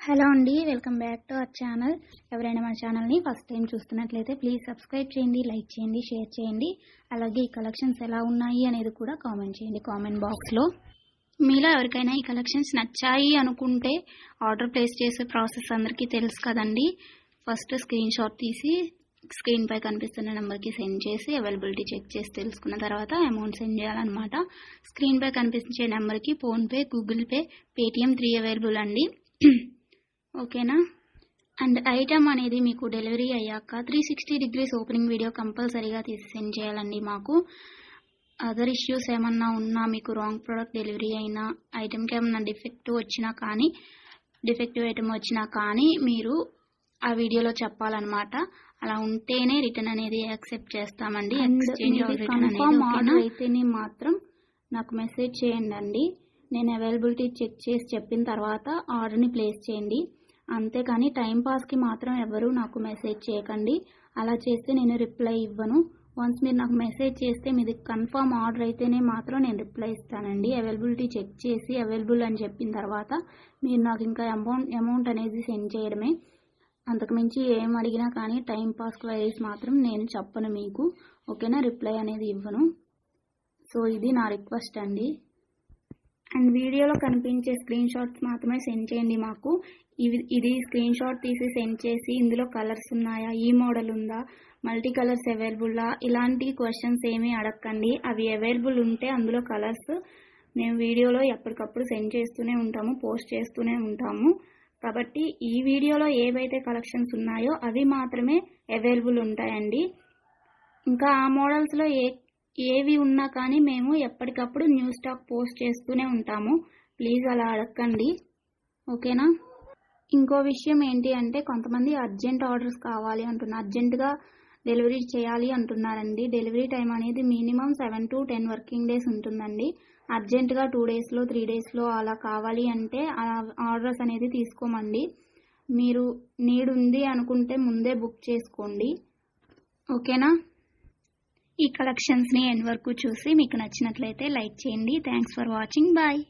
Hello అండి, welcome back to our channel. ఎవరైనా మన ఛానల్ని ఫస్ట్ టైం చూస్తున్నట్లయితే ప్లీజ్ సబ్స్క్రైబ్ చేయండి, లైక్ చేయండి, షేర్ చేయండి. అలాగే ఈ కలెక్షన్స్ ఎలా ఉన్నాయి అనేది కూడా కామెంట్ చేయండి కామెంట్ బాక్స్లో. మీలో ఎవరికైనా ఈ కలెక్షన్స్ నచ్చాయి అనుకుంటే ఆర్డర్ ప్లేస్ చేసే ప్రాసెస్ అందరికీ తెలుసు కదండి. ఫస్ట్ స్క్రీన్ షాట్ తీసి స్క్రీన్ పై కనిపిస్తున్న నెంబర్కి సెండ్ చేసి అవైలబిలిటీ చెక్ చేసి తెలుసుకున్న తర్వాత అమౌంట్ సెండ్ చేయాలన్నమాట. స్క్రీన్ పై కనిపించే నెంబర్కి PhonePe, Google pay, Paytm 3 available అండి. ఓకేనా. అండ్ ఐటమ్ అనేది మీకు డెలివరీ అయ్యాక 360 degrees ఓపెనింగ్ వీడియో కంపల్సరీగా తీసి సెండ్ చేయాలండి. మాకు అదర్ ఇష్యూస్ ఏమన్నా ఉన్నా, మీకు రాంగ్ ప్రోడక్ట్ డెలివరీ అయినా, ఐటమ్కి ఏమన్నా డిఫెక్టివ్ ఐటమ్ వచ్చినా కానీ మీరు ఆ వీడియోలో చెప్పాలన్నమాట. అలా ఉంటేనే రిటర్న్ అనేది యాక్సెప్ట్ చేస్తామండి. ఆర్డర్ అయితేనే మాత్రం నాకు మెసేజ్ చేయండి. నేను అవైలబిలిటీ చెక్ చేసి చెప్పిన తర్వాత ఆర్డర్ని ప్లేస్ చేయండి. అంతేకాని టైంపాస్కి మాత్రం ఎవరు నాకు మెసేజ్ చేయకండి. అలా చేస్తే నేను రిప్లై ఇవ్వను. వన్స్ మీరు నాకు మెసేజ్ చేస్తే మీది కన్ఫర్మ్ ఆర్డర్ అయితేనే మాత్రం నేను రిప్లై ఇస్తానండి. అవైలబిలిటీ చెక్ చేసి అవైలబుల్ అని చెప్పిన తర్వాత మీరు నాకు ఇంకా అమౌంట్ అనేది సెండ్ చేయడమే. అంతకుమించి ఏం అడిగినా కానీ టైంపాస్ క్వైరీస్ మాత్రం నేను చెప్పను మీకు. ఓకేనా, రిప్లై అనేది ఇవ్వను. సో ఇది నా రిక్వెస్ట్ అండి. అండ్ వీడియోలో కనిపించే స్క్రీన్ షాట్స్ మాత్రమే సెండ్ చేయండి మాకు. ఇది స్క్రీన్ షాట్ తీసి సెండ్ చేసి ఇందులో కలర్స్ ఉన్నాయా, ఈ మోడల్ ఉందా, మల్టీ కలర్స్ అవైలబుల్లా, ఇలాంటి క్వశ్చన్స్ ఏమీ అడగండి. అవి అవైలబుల్ ఉంటే అందులో కలర్స్ మేము వీడియోలో ఎప్పటికప్పుడు సెండ్ చేస్తూనే ఉంటాము, పోస్ట్ చేస్తూనే ఉంటాము. కాబట్టి ఈ వీడియోలో ఏవైతే కలెక్షన్స్ ఉన్నాయో అవి మాత్రమే అవైలబుల్ ఉంటాయండి. ఇంకా ఆ మోడల్స్లో ఏవి ఉన్నా కానీ మేము ఎప్పటికప్పుడు న్యూ స్టాక్ పోస్ట్ చేస్తూనే ఉంటాము. ప్లీజ్ అలా అడగండి. ఓకేనా. ఇంకో విషయం ఏంటి అంటే, కొంతమంది అర్జెంట్ ఆర్డర్స్ కావాలి అంటున్నారు, అర్జెంటుగా డెలివరీ చేయాలి అంటున్నారండి. డెలివరీ టైం అనేది మినిమం 7 to 10 వర్కింగ్ డేస్ ఉంటుందండి. అర్జెంటుగా 2 daysలో 3 daysలో అలా కావాలి అంటే ఆర్డర్స్ అనేది తీసుకోమండి. మీరు నీడ్ ఉంది అనుకుంటే ముందే బుక్ చేసుకోండి. ఓకేనా. ఈ కలెక్షన్స్ని ఎండ్ వరకు చూసి మీకు నచ్చినట్లయితే లైక్ చేయండి. Thanks for watching. బాయ్.